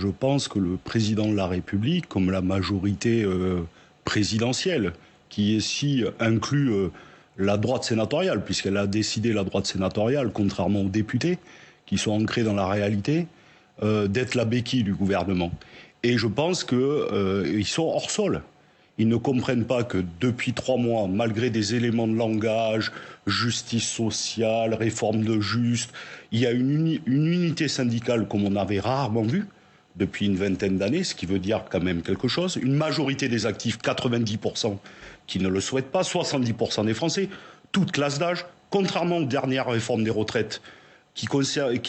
Je pense que le président de la République, comme la majorité présidentielle, qui ici inclut la droite sénatoriale, puisqu'elle a décidé, la droite sénatoriale, contrairement aux députés, qui sont ancrés dans la réalité, d'être la béquille du gouvernement. Et je pense qu'ils sont hors sol. Ils ne comprennent pas que depuis 3 mois, malgré des éléments de langage, justice sociale, réforme de juste, il y a une unité syndicale comme on avait rarement vu depuis une vingtaine d'années, ce qui veut dire quand même quelque chose. Une majorité des actifs, 90%, qui ne le souhaitent pas, 70% des Français, toute classe d'âge, contrairement aux dernières réformes des retraites, qui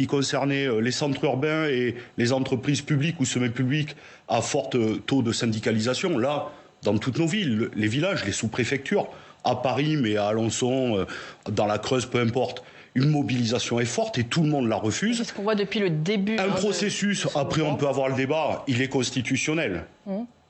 concernaient les centres urbains et les entreprises publiques ou semi-publiques à fort taux de syndicalisation. Là, dans toutes nos villes, les villages, les sous-préfectures, à Paris, mais à Alençon, dans la Creuse, peu importe, une mobilisation est forte et tout le monde la refuse. C'est ce qu'on voit depuis le début. Un processus, après on peut avoir le débat, il est constitutionnel.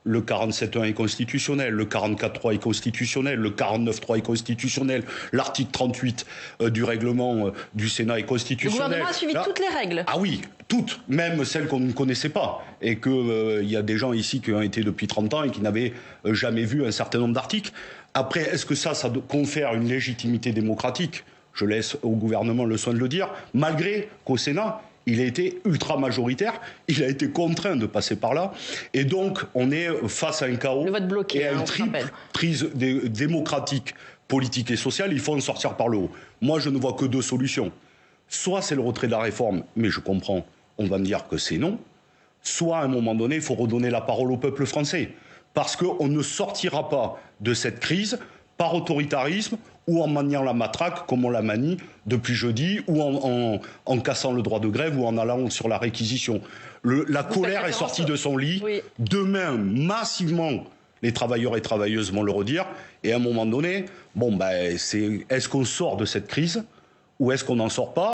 Le 47.1 est constitutionnel, le 44.3 est constitutionnel, le 49.3 est constitutionnel, l'article 38 du règlement du Sénat est constitutionnel. Le gouvernement a suivi toutes les règles. Ah oui, toutes, même celles qu'on ne connaissait pas. Et qu'il y a des gens ici qui ont été depuis 30 ans et qui n'avaient jamais vu un certain nombre d'articles. Après, est-ce que ça confère une légitimité démocratique ? Je laisse au gouvernement le soin de le dire, malgré qu'au Sénat, il a été ultra majoritaire, il a été contraint de passer par là. Et donc, on est face à un chaos le vote bloqué, et à une crise démocratique, politique et sociale. Il faut en sortir par le haut. Moi, je ne vois que 2 solutions. Soit c'est le retrait de la réforme, mais je comprends, on va me dire que c'est non. Soit, à un moment donné, il faut redonner la parole au peuple français. Parce qu'on ne sortira pas de cette crise par autoritarisme ou en maniant la matraque comme on la manie depuis jeudi, ou en cassant le droit de grève ou en allant sur la réquisition. La colère est sortie de son lit. Oui. Demain, massivement, les travailleurs et travailleuses vont le redire. Et à un moment donné, est-ce qu'on sort de cette crise ou est-ce qu'on n'en sort pas ?